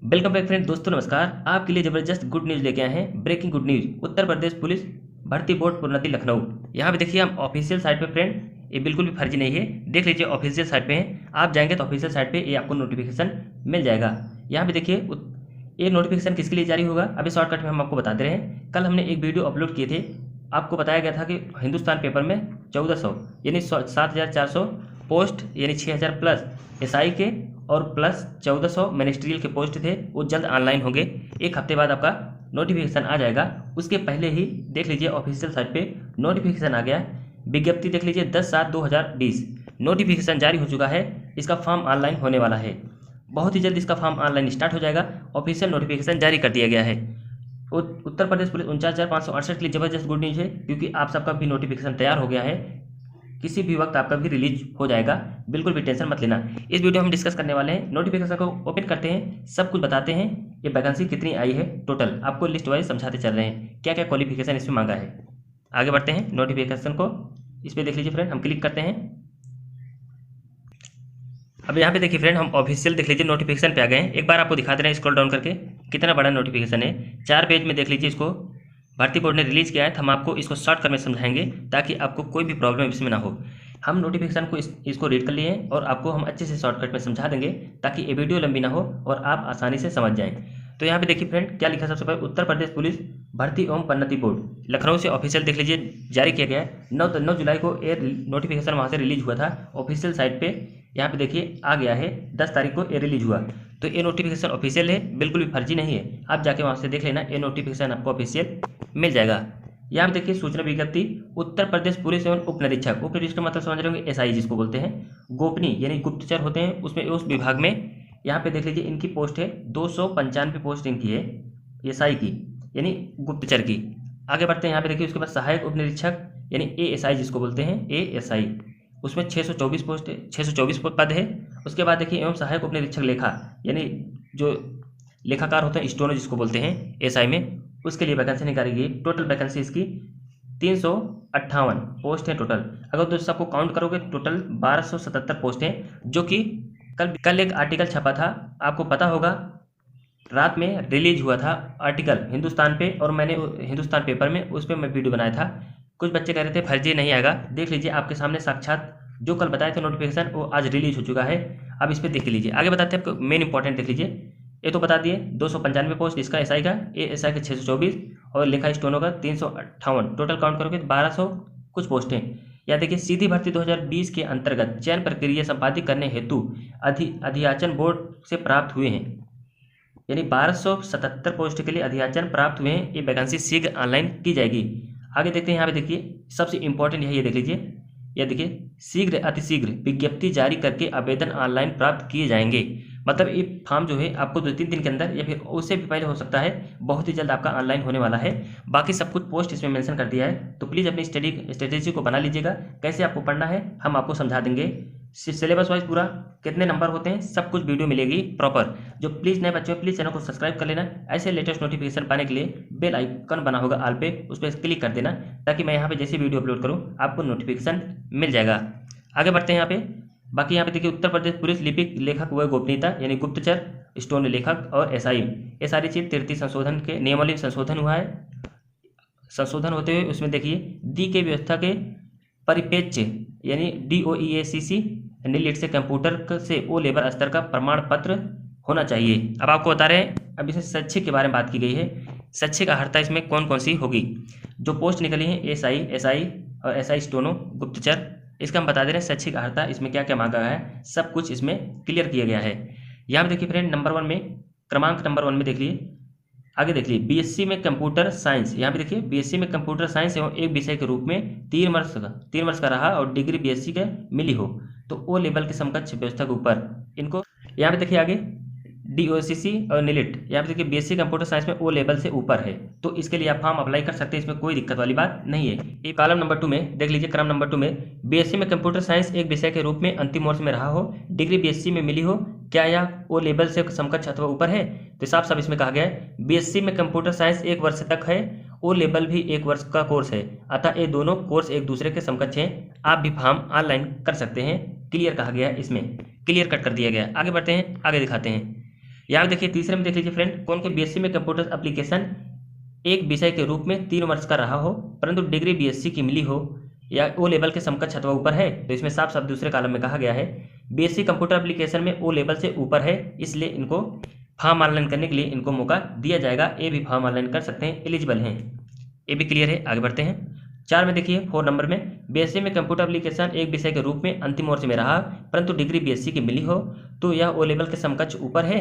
Welcome back friend. दोस्तों नमस्कार। आपके लिए जबरदस्त गुड न्यूज़ लेके आए हैं। Breaking good news, Uttar Pradesh police भर्ती बोर्ड प्रोन्नति लखनऊ। यहाँ पे देखिए हम ऑफिशियल साइट पे फ्रेंड, ये बिल्कुल भी फर्जी नहीं है। देख लीजिए ऑफिशियल साइट पे हैं, आप जाएंगे तो ऑफिशियल साइट पे ये आपको नोटिफिकेशन मिल जाएगा। यहाँ पे देखिए ये नोटिफिकेशन किसके लिए जारी होगा, अभी शॉर्टकट में हम आपको बता दे रहे हैं। कल हमने एक वीडियो अपलोड किए थे, आपको बताया गया था कि हिंदुस्तान पेपर में 1400 यानी 7400 पोस्ट यानी 6000 प्लस एसआई के और प्लस 1400 मिनिस्ट्रियल के पोस्ट थे, वो जल्द ऑनलाइन होंगे। एक हफ्ते बाद आपका नोटिफिकेशन आ जाएगा। उसके पहले ही देख लीजिए ऑफिशियल साइट पे नोटिफिकेशन आ गया। विज्ञप्ति देख लीजिए 10/7/2020 नोटिफिकेशन जारी हो चुका है। इसका फॉर्म ऑनलाइन होने वाला है, बहुत ही जल्द इसका फॉर्म ऑनलाइन स्टार्ट हो जाएगा। ऑफिशियल नोटिफिकेशन जारी कर दिया गया है। उत्तर प्रदेश पुलिस 49,568 के लिए जबरदस्त गुड न्यूज़ है, क्योंकि आप सबका भी नोटिफिकेशन तैयार हो गया है। किसी भी वक्त आपका भी रिलीज हो जाएगा, बिल्कुल भी टेंशन मत लेना। इस वीडियो हम डिस्कस करने वाले हैं। नोटिफिकेशन को ओपन करते हैं, सब कुछ बताते हैं। ये वैकेंसी कितनी आई है टोटल, आपको लिस्ट वाइज समझाते चल रहे हैं, क्या क्या क्वालिफिकेशन इसमें मांगा है। आगे बढ़ते हैं नोटिफिकेशन को, इस पर देख लीजिए फ्रेंड। हम क्लिक करते हैं। अब यहाँ पे देखिए फ्रेंड, हम ऑफिशियल देख लीजिए नोटिफिकेशन पे आ गए हैं। एक बार आपको दिखा दे रहे हैं स्क्रॉल डाउन करके, कितना बड़ा नोटिफिकेशन है। 4 पेज में देख लीजिए इसको भर्ती बोर्ड ने रिलीज किया है। हम आपको इसको शॉर्टकट में समझाएंगे ताकि आपको कोई भी प्रॉब्लम इसमें ना हो। हम नोटिफिकेशन को इसको रीड कर लिए हैं और आपको हम अच्छे से शॉर्टकट में समझा देंगे ताकि ये वीडियो लंबी ना हो और आप आसानी से समझ जाएं। तो यहाँ पे देखिए फ्रेंड क्या लिखा है। सबसे पहले उत्तर प्रदेश पुलिस भर्ती एवं प्रोन्नति बोर्ड लखनऊ से ऑफिशियल देख लीजिए जारी किया गया है। 9 जुलाई को ये नोटिफिकेशन वहाँ से रिलीज हुआ था ऑफिशियल साइट पे। यहाँ पे देखिए आ गया है 10 तारीख को ये रिलीज हुआ। तो ये नोटिफिकेशन ऑफिशियल है, बिल्कुल भी फर्जी नहीं है। आप जाके वहाँ से देख लेना, ये नोटिफिकेशन आपको ऑफिशियल मिल जाएगा। यहाँ पे देखिए सूचना विज्ञप्ति उत्तर प्रदेश पुलिस एवं उप निरीक्षक का मतलब समझ रहे होंगे एसआई जिसको बोलते हैं। गोपनीय यानी गुप्तचर होते हैं उसमें, उस विभाग में। यहाँ पे देख लीजिए इनकी पोस्ट है 295 पोस्ट इनकी है एसआई की, यानी गुप्तचर की। आगे बढ़ते हैं। यहाँ पे देखिए उसके बाद सहायक उप निरीक्षक यानी एएसआई जिसको बोलते हैं एएसआई, उसमें 624 पोस्ट 624 पद है। उसके बाद देखिए एवं सहायक उप निरीक्षक लेखा यानी जो लेखाकार होते हैं स्टोनो जिसको बोलते हैं एसआई में, उसके लिए वैकेंसी निकाली गई। टोटल वैकेंसी इसकी 358 पोस्ट है टोटल। अगर दोस्तों आपको काउंट करोगे टोटल 1277 पोस्ट हैं, जो कि कल एक आर्टिकल छपा था, आपको पता होगा रात में रिलीज हुआ था आर्टिकल हिंदुस्तान पे, और मैंने हिंदुस्तान पेपर में उस पर मैं वीडियो बनाया था। कुछ बच्चे कह रहे थे फर्जी नहीं आएगा, देख लीजिए आपके सामने साक्षात जो कल बताए थे नोटिफिकेशन वो आज रिलीज हो चुका है। अब इस पर देख लीजिए। आगे बताते हैं आपको मेन इंपॉर्टेंट देख लीजिए। ये तो बता दिए 295 पोस्ट इसका एसआई का, एएसआई का 624 और लेखा स्टोनो का 358। टोटल काउंट करोगे 1200 कुछ पोस्ट हैं। या देखिए सीधी भर्ती 2020 के अंतर्गत चयन प्रक्रिया संपादित करने हेतु अधियाचन बोर्ड से प्राप्त हुए हैं, यानी 1277 पोस्ट के लिए अधियाचन प्राप्त हुए हैं। ये वैकेंसी शीघ्र ऑनलाइन की जाएगी। आगे देखते हैं। यहाँ पे देखिए सबसे इंपॉर्टेंट है, ये देख लीजिए, यह देखिए शीघ्र अतिशीघ्र विज्ञप्ति जारी करके आवेदन ऑनलाइन प्राप्त किए जाएंगे। मतलब ये फॉर्म जो है आपको 2-3 दिन के अंदर या फिर उससे भी पहले हो सकता है, बहुत ही जल्द आपका ऑनलाइन होने वाला है। बाकी सब कुछ पोस्ट इसमें मेंशन कर दिया है, तो प्लीज़ अपनी स्ट्रेटेजी को बना लीजिएगा। कैसे आपको पढ़ना है हम आपको समझा देंगे, सिलेबस वाइज पूरा कितने नंबर होते हैं सब कुछ वीडियो मिलेगी प्रॉपर। जो प्लीज़ नए बच्चों प्लीज़ चैनल को सब्सक्राइब कर लेना। ऐसे लेटेस्ट नोटिफिकेशन पाने के लिए बेल आइकन बना होगा ऑल पे, उस पर क्लिक कर देना ताकि मैं यहाँ पे जैसे वीडियो अपलोड करूँ आपको नोटिफिकेशन मिल जाएगा। आगे बढ़ते हैं यहाँ पे। बाकी यहाँ पे देखिए उत्तर प्रदेश पुलिस लिपिक लेखक व गोपनीयता यानी गुप्तचर स्टोन लेखक और एसआई, ये सारी चीज़ 33 संशोधन के नियमावली संशोधन हुआ है। संशोधन होते हुए उसमें देखिए दी के व्यवस्था के परिप्रेक्ष्य यानी DOEACC नीट से कंप्यूटर से ओ लेवल स्तर का प्रमाण पत्र होना चाहिए। अब आपको बता रहे हैं, अब इसमें शैक्षिक के बारे में बात की गई है। शैक्षिक अर्हता इसमें कौन कौन सी होगी। जो पोस्ट निकली है एसआई और एसआई स्टोनो गुप्तचर, इसका हम बता दे रहे हैं शैक्षिक अर्हता इसमें क्या क्या मांगा गया है, सब कुछ इसमें क्लियर किया गया है। यहाँ पे देखिए फ्रेंड नंबर 1 में, क्रमांक नंबर 1 में देख लिए। आगे देख लिए बीएससी में कंप्यूटर साइंस। यहाँ पे देखिए बीएससी में कंप्यूटर साइंस एवं एक विषय के रूप में 3 वर्ष का रहा और डिग्री बीएससी का मिली हो तो ओ लेवल के समकक्ष व्यवस्था के ऊपर इनको। यहाँ पे देखिए आगे DOCC और नीट, यहाँ पे देखिए बीएससी कंप्यूटर साइंस में ओ लेवल से ऊपर है, तो इसके लिए आप फॉर्म अप्लाई कर सकते हैं, इसमें कोई दिक्कत वाली बात नहीं है। ये कॉलम नंबर 2 में देख लीजिए, क्रम नंबर 2 में बीएससी में कंप्यूटर साइंस एक विषय के रूप में अंतिम वर्ष में रहा हो, डिग्री बीएससी में मिली हो, क्या यह ओ लेवल से समकक्ष अथवा ऊपर है। तो साफ साफ इसमें कहा गया है बीएससी में कंप्यूटर साइंस 1 वर्ष तक है, ओ लेवल भी 1 वर्ष का कोर्स है, अतः ये दोनों कोर्स एक दूसरे के समकक्ष हैं। आप भी फॉर्म ऑनलाइन कर सकते हैं, क्लियर कहा गया है, इसमें क्लियर कट कर दिया गया है। आगे बढ़ते हैं, आगे दिखाते हैं। यहाँ देखिए तीसरे में देख लीजिए फ्रेंड, कौन के बीएससी में कंप्यूटर एप्लीकेशन एक विषय के रूप में 3 वर्ष का रहा हो परंतु डिग्री बीएससी की मिली हो या ओ लेवल के समकक्ष अथवा ऊपर है। तो इसमें साफ साफ दूसरे कॉलम में कहा गया है बीएससी कंप्यूटर एप्लीकेशन में ओ लेवल से ऊपर है, इसलिए इनको फॉर्म ऑनलाइन करने के लिए इनको मौका दिया जाएगा। ए भी फॉर्म ऑनलाइन कर सकते हैं, एलिजिबल हैं। ए भी क्लियर है। आगे बढ़ते हैं 4 में देखिए 4 नंबर में, बीएससी में कंप्यूटर एप्लीकेशन एक विषय के रूप में अंतिम वर्ष में रहा परंतु डिग्री बीएससी की मिली हो तो यह ओ लेवल के समकक्ष ऊपर है।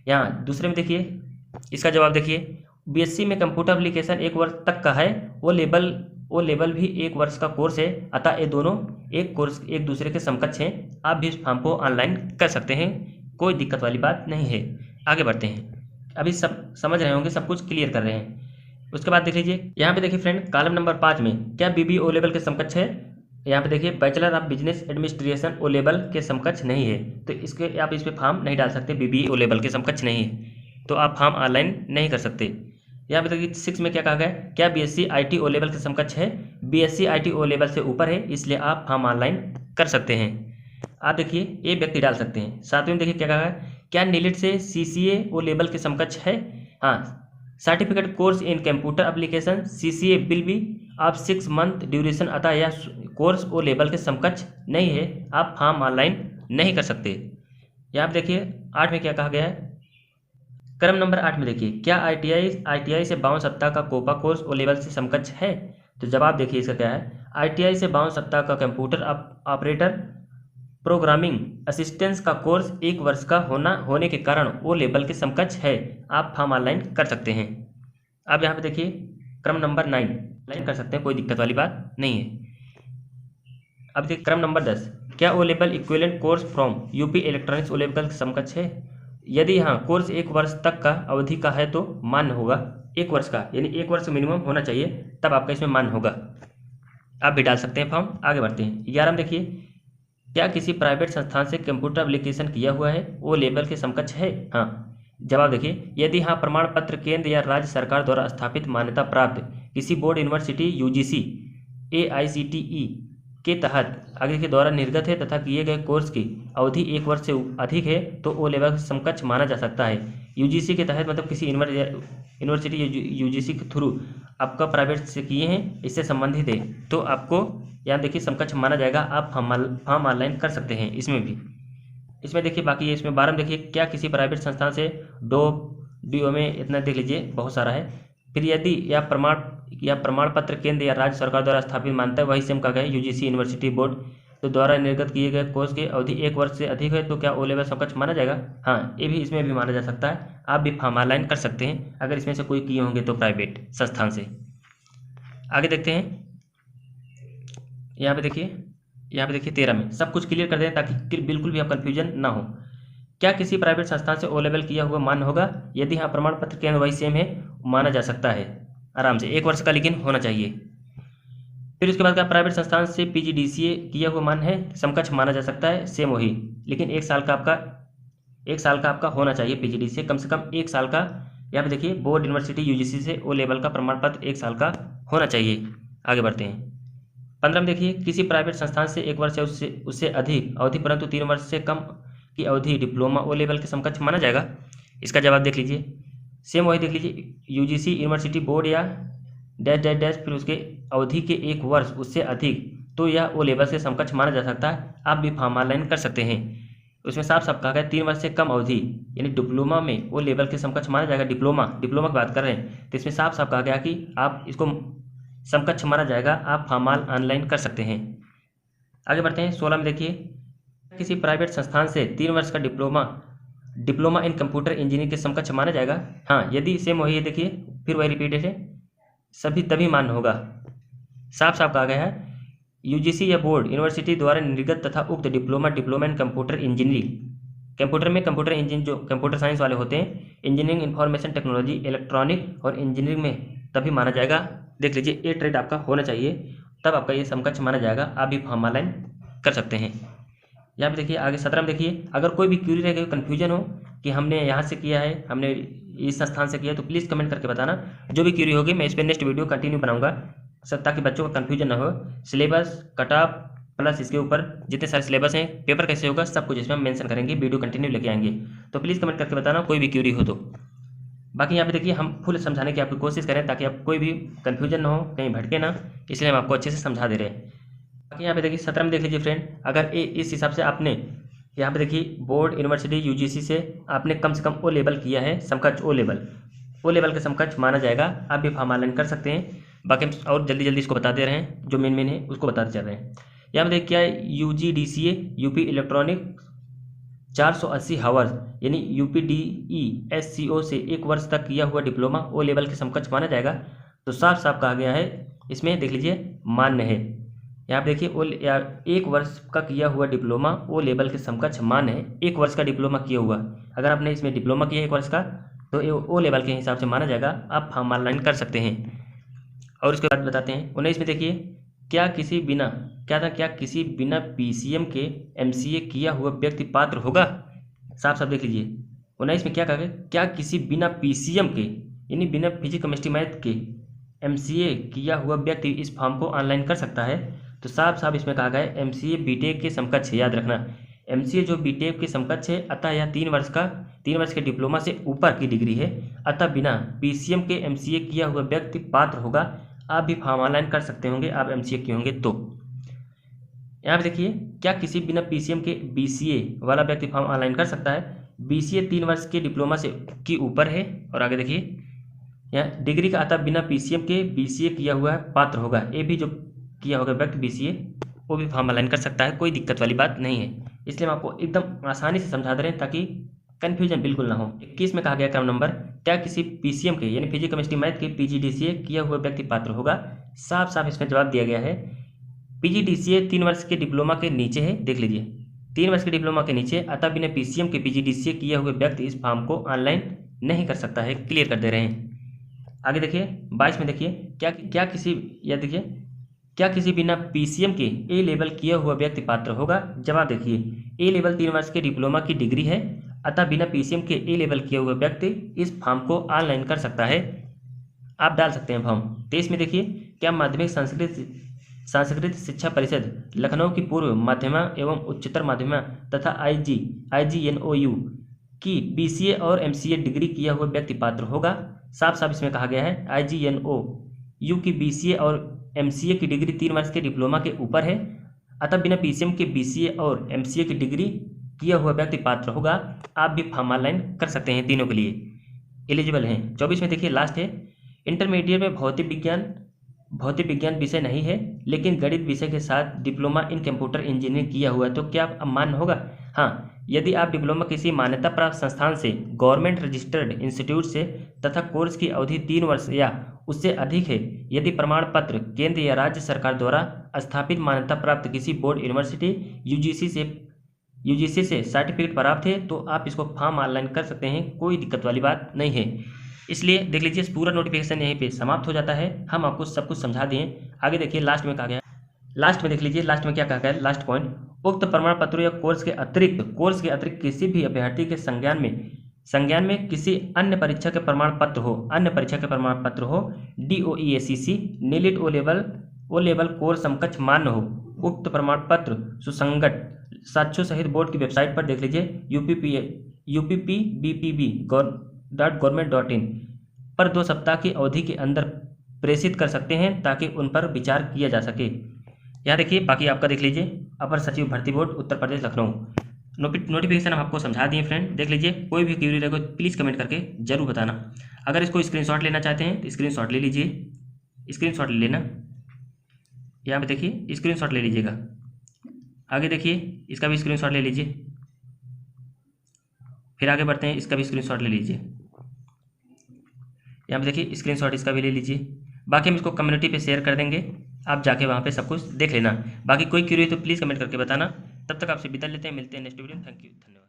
यहाँ दूसरे में देखिए इसका जवाब देखिए, बीएससी में कंप्यूटर एप्लीकेशन 1 वर्ष तक का है, ओ लेवल भी 1 वर्ष का कोर्स है, अतः ये दोनों एक दूसरे के समकक्ष हैं। आप भी इस फॉर्म को ऑनलाइन कर सकते हैं, कोई दिक्कत वाली बात नहीं है। आगे बढ़ते हैं, अभी सब समझ रहे होंगे, सब कुछ क्लियर कर रहे हैं। उसके बाद देख लीजिए यहाँ पे देखिए फ्रेंड कॉलम नंबर 5 में क्या बीबी ओ लेवल के समकक्ष है। यहाँ पे देखिए bachelor of business administration O level के समकक्ष नहीं है, तो इसके आप इस पर फॉर्म नहीं डाल सकते, बीबी ओ लेवल के समकक्ष नहीं है, तो आप फॉर्म ऑनलाइन नहीं कर सकते। यहाँ पे देखिए 6 में क्या कहा गया, क्या बीएससी आईटी ओ लेवल के समकक्ष है। बीएससी आईटी ओ लेवल से ऊपर है, इसलिए आप फॉर्म ऑनलाइन कर सकते हैं। आप देखिए ये व्यक्ति डाल सकते हैं। 7वें में देखिए क्या कहा है, क्या नीलिट से सीसीए ओ लेवल के समकक्ष है। हाँ, certificate course in computer application CCA will be of 6 month duration, अतः यह कोर्स ओ लेवल के समकक्ष नहीं है, आप फॉर्म ऑनलाइन नहीं कर सकते। यहाँ पे देखिए 8 में क्या कहा गया है, क्रम नंबर 8 में देखिए, क्या आईटीआई से 52 सप्ताह का कोपा कोर्स ओ लेवल से समकक्ष है। तो जवाब देखिए इसका क्या है, आईटीआई से 52 सप्ताह का कंप्यूटर ऑपरेटर प्रोग्रामिंग असिस्टेंस का कोर्स 1 वर्ष का होने के कारण ओ लेवल के समकक्ष है, आप फॉर्म ऑनलाइन कर सकते हैं। अब यहाँ पे देखिए क्रम नंबर 9 ऑनलाइन कर सकते हैं, कोई दिक्कत वाली बात नहीं है। अब देखिए क्रम नंबर 10, क्या O level equivalent course from UP electronics O level के समकक्ष है। यदि हाँ कोर्स 1 वर्ष तक का अवधि का है तो मान्य होगा, 1 वर्ष का यानी 1 वर्ष मिनिमम होना चाहिए, तब आपका इसमें मान्य होगा, आप भी डाल सकते हैं फॉर्म। आगे बढ़ते हैं 11 में देखिए, क्या किसी प्राइवेट संस्थान से कंप्यूटर एप्लीकेशन किया हुआ है वो लेवल के समकक्ष है। हाँ, जवाब देखिए, यदि हाँ प्रमाण पत्र केंद्र या राज्य सरकार द्वारा स्थापित मान्यता प्राप्त किसी बोर्ड यूनिवर्सिटी यूजीसी एआईसीटीई के तहत आगे के द्वारा निर्गत है तथा किए गए कोर्स की अवधि 1 वर्ष से अधिक है तो ओ लेवल समकक्ष माना जा सकता है। यूजीसी के तहत मतलब किसी यूनिवर्सिटी यूजीसी के थ्रू आपका प्राइवेट से किए हैं, इससे संबंधित है तो आपको यहाँ देखिए समकक्ष माना जाएगा, आप फॉर्म ऑनलाइन कर सकते हैं। इसमें भी इसमें देखिए बाकी है, इसमें 12 में देखिए, क्या किसी प्राइवेट संस्थान से डीओ में इतना देख लीजिए बहुत सारा है। फिर यदि यह प्रमाण पत्र केंद्र या राज्य सरकार द्वारा स्थापित मानता है, वही सेम कहा गया है यूजीसी यूनिवर्सिटी बोर्ड तो द्वारा निर्गत किए गए कोर्स की अवधि 1 वर्ष से अधिक है तो क्या ओ लेवल समकक्ष माना जाएगा। हाँ, ये भी इसमें भी माना जा सकता है, आप भी फॉर्म ऑनलाइन कर सकते हैं अगर इसमें से कोई किए होंगे तो प्राइवेट संस्थान से। आगे देखते हैं, यहाँ पे देखिए 13 में सब कुछ क्लियर कर दें ताकि बिल्कुल भी आप कन्फ्यूजन ना हो। क्या किसी प्राइवेट संस्थान से ओ लेवल किया हुआ मान्य होगा। यदि हाँ प्रमाण पत्र केंद्र वही सेम है, माना जा सकता है आराम से, 1 वर्ष का लेकिन होना चाहिए। फिर उसके बाद क्या प्राइवेट संस्थान से पीजीडीसीए किया हुआ मान्य है, समकक्ष माना जा सकता है, सेम वही, लेकिन 1 साल का आपका होना चाहिए पीजीडीसीए, कम से कम 1 साल का। यहाँ पे देखिए बोर्ड यूनिवर्सिटी यूजीसी से ओ लेवल का प्रमाण पत्र 1 साल का होना चाहिए। आगे बढ़ते हैं 15 में देखिए, किसी प्राइवेट संस्थान से 1 वर्ष या उससे अधिक अवधि परंतु 3 वर्ष से कम की अवधि डिप्लोमा ओ लेवल के समकक्ष माना जाएगा। इसका जवाब देख लीजिए, सेम वही देख लीजिए, यूजीसी यूनिवर्सिटी बोर्ड या डैश डैश डैश फिर उसके अवधि के 1 वर्ष उससे अधिक तो यह ओ लेवल से समकक्ष माना जा सकता है, आप भी फॉर्म ऑनलाइन कर सकते हैं। उसमें साफ साफ कहा गया 3 वर्ष से कम अवधि यानी डिप्लोमा में ओ लेवल के समकक्ष माना जाएगा। डिप्लोमा की बात कर रहे हैं तो इसमें साफ साफ कहा गया कि आप इसको समकक्ष माना जाएगा, आप फॉर्म ऑनलाइन कर सकते हैं। आगे बढ़ते हैं 16 में देखिए, किसी प्राइवेट संस्थान से 3 वर्ष का डिप्लोमा इन कंप्यूटर इंजीनियरिंग के समकक्ष माना जाएगा। हाँ, यदि सेम वही है देखिए फिर वही रिपीटेड है, सभी तभी मान्य होगा। साफ साफ कहा गया है यूजीसी या बोर्ड यूनिवर्सिटी द्वारा निर्गत तथा उक्त diploma in computer engineering, computer में कंप्यूटर इंजीनियरिंग जो कंप्यूटर साइंस वाले होते हैं, इंजीनियरिंग इंफॉर्मेशन टेक्नोलॉजी इलेक्ट्रॉनिक और इंजीनियरिंग में तभी माना जाएगा। देख लीजिए ये ट्रेड आपका होना चाहिए, तब आपका ये समकक्ष माना जाएगा, आप भी फॉर्म ऑनलाइन कर सकते हैं। यहाँ पे देखिए आगे 17 में देखिए, अगर कोई भी क्यूरी रह गई, कन्फ्यूजन हो कि हमने यहाँ से किया है, हमने इस संस्थान से किया है, तो प्लीज़ कमेंट करके बताना। जो भी क्यूरी होगी मैं इस पर नेक्स्ट वीडियो कंटिन्यू बनाऊंगा सब, ताकि बच्चों को कन्फ्यूजन ना हो। सिलेबस कट ऑफ प्लस इसके ऊपर जितने सारे सिलेबस हैं, पेपर कैसे होगा, सब कुछ इसमें मेंशन करेंगे, वीडियो कंटिन्यू लेके आएंगे। तो प्लीज़ कमेंट करके बताना कोई भी क्यूरी हो तो। बाकी यहाँ पे देखिए हम फुल समझाने की आपकी कोशिश करें ताकि आप कोई भी कन्फ्यूजन ना हो, कहीं भटके ना, इसलिए हम आपको अच्छे से समझा दे रहे हैं। बाकी यहाँ पे देखिए 17 में देख लीजिए फ्रेंड, अगर इस हिसाब से आपने यहाँ पे देखिए बोर्ड यूनिवर्सिटी यूजीसी से आपने कम से कम ओ लेवल किया है, समकक्ष ओ लेवल के समकक्ष माना जाएगा, आप भी फॉर्म ऑनलाइन कर सकते हैं। बाकी हम और जल्दी जल्दी इसको बता दे रहे हैं, जो मेन है उसको बताते चल रहे हैं। यहाँ पे देखिए क्या है, UGDCA यूपी इलेक्ट्रॉनिक 480 हावर्स यानी UPDESCO से 1 वर्ष तक किया हुआ डिप्लोमा ओ लेवल के समकक्ष माना जाएगा। तो साफ साफ कहा गया है, इसमें देख लीजिए मान्य है। यहाँ पे देखिए 1 वर्ष का किया हुआ डिप्लोमा ओ लेवल के समकक्ष मान्य है। 1 वर्ष का डिप्लोमा किया हुआ, अगर आपने इसमें डिप्लोमा किया 1 वर्ष का तो ये ओ लेवल के हिसाब से माना जाएगा, आप फॉर्म ऑनलाइन कर सकते हैं। और उसके बाद बताते हैं 19 में देखिए, क्या किसी बिना PCM के MCA किया हुआ व्यक्ति पात्र होगा। साफ साफ देख लीजिए 19 में क्या कहा गया, क्या किसी बिना PCM के यानी बिना फिजिक्स केमिस्ट्री मैथ के MCA किया हुआ व्यक्ति इस फॉर्म को ऑनलाइन कर सकता है। तो साफ साफ इसमें कहा गया है MCA बीटेक के समकक्ष है। याद रखना MCA जो बीटेक के समकक्ष है, अतः यह 3 वर्ष के डिप्लोमा से ऊपर की डिग्री है, अतः बिना PCM के MCA किया हुआ व्यक्ति पात्र होगा। आप भी फॉर्म ऑनलाइन कर सकते होंगे, आप MCA किए होंगे तो। यहाँ पे देखिए, क्या किसी बिना PCM के BCA वाला व्यक्ति फॉर्म ऑनलाइन कर सकता है। BCA 3 वर्ष के डिप्लोमा से की ऊपर है। और आगे देखिए यहाँ डिग्री का, अतः बिना PCM के BCA किया हुआ पात्र होगा। ये भी जो किया होगा व्यक्ति BCA वो भी फॉर्म ऑनलाइन कर सकता है, कोई दिक्कत वाली बात नहीं है। इसलिए हम आपको एकदम आसानी से समझा दे रहे हैं ताकि कन्फ्यूजन बिल्कुल ना हो। 21 में कहा गया क्रम नंबर, क्या किसी PCM के यानी फिजिक्स केमिस्ट्री मैथ के PGDCA किया हुआ व्यक्ति पात्र होगा। साफ साफ इसमें जवाब दिया गया है, PGDCA 3 वर्ष के डिप्लोमा के नीचे है। देख लीजिए 3 वर्ष के डिप्लोमा के नीचे, अतः बिना PCM के PGDCA किया हुआ व्यक्ति इस फॉर्म को ऑनलाइन नहीं कर सकता है। क्लियर कर दे रहे हैं। आगे देखिए 22 में देखिए, क्या किसी बिना PCM के A लेवल किया हुआ व्यक्ति पात्र होगा। जवाब देखिए, A लेवल 3 वर्ष के डिप्लोमा की डिग्री है, अतः बिना PCM के A लेवल किया हुआ व्यक्ति इस फॉर्म को ऑनलाइन कर सकता है। आप डाल सकते हैं फॉर्म। 23 में देखिए, क्या माध्यमिक संस्कृत शिक्षा परिषद लखनऊ की पूर्व माध्यमिक एवं उच्चतर माध्यमिक तथा IGNOU की BCA और MCA डिग्री किया हुआ व्यक्ति पात्र होगा। साफ साफ इसमें कहा गया है IGNOU की BCA और MCA की डिग्री 3 वर्ष के डिप्लोमा के ऊपर है, अतः बिना PCM के BCA और MCA की डिग्री किया हुआ व्यक्ति पात्र होगा। आप भी फॉर्म ऑनलाइन कर सकते हैं, तीनों के लिए एलिजिबल हैं। 24 में देखिए लास्ट है, इंटरमीडिएट में भौतिक विज्ञान विषय नहीं है, लेकिन गणित विषय के साथ डिप्लोमा इन कंप्यूटर इंजीनियरिंग किया हुआ है, तो क्या अब मान्य होगा। हाँ, यदि आप डिप्लोमा किसी मान्यता प्राप्त संस्थान से, गवर्नमेंट रजिस्टर्ड इंस्टीट्यूट से तथा कोर्स की अवधि 3 वर्ष या उससे अधिक है, यदि प्रमाण पत्र केंद्र या राज्य सरकार द्वारा स्थापित मान्यता प्राप्त किसी बोर्ड यूनिवर्सिटी यूजीसी से सर्टिफिकेट प्राप्त है, तो आप इसको फॉर्म ऑनलाइन कर सकते हैं, कोई दिक्कत वाली बात नहीं है। इसलिए देख लीजिए पूरा नोटिफिकेशन यहीं पे समाप्त हो जाता है। हम आपको सब कुछ समझा दिए। आगे देखिए लास्ट में कहा गया, लास्ट में देख लीजिए लास्ट में क्या कहा गया, लास्ट पॉइंट, उक्त प्रमाण पत्रों या कोर्स के अतिरिक्त किसी भी अभ्यर्थी के संज्ञान में किसी अन्य परीक्षा के प्रमाण पत्र हो, DOE-ACC NIELIT O level course समकक्ष मान्य हो, उक्त प्रमाण पत्र सुसंगत साक्ष्यों सहित बोर्ड की वेबसाइट पर देख लीजिए uppbpb.government.in पर 2 सप्ताह की अवधि के अंदर प्रेषित कर सकते हैं, ताकि उन पर विचार किया जा सके। यहाँ देखिए बाकी आपका देख लीजिए, अपर सचिव भर्ती बोर्ड उत्तर प्रदेश लखनऊ, नोटिफिकेशन हम आपको समझा दिए फ्रेंड। देख लीजिए, कोई भी क्वेरी रहे प्लीज़ कमेंट करके जरूर बताना। अगर इसको स्क्रीनशॉट लेना चाहते हैं तो स्क्रीनशॉट ले लीजिए, स्क्रीनशॉट ले लेना। यहाँ पे देखिए स्क्रीनशॉट ले लीजिएगा। आगे देखिए इसका भी स्क्रीनशॉट ले लीजिए, फिर आगे बढ़ते हैं, इसका भी स्क्रीनशॉट ले लीजिए। यहाँ पे देखिए स्क्रीनशॉट इसका भी ले लीजिए। बाकी हम इसको कम्युनिटी पे शेयर कर देंगे, आप जाके वहाँ पे सब कुछ देख लेना। बाकी कोई क्वेरी तो प्लीज़ कमेंट करके बताना। तब तक आपसे विदा लेते हैं, मिलते हैं नेक्स्ट वीडियो में। थैंक यू, धन्यवाद।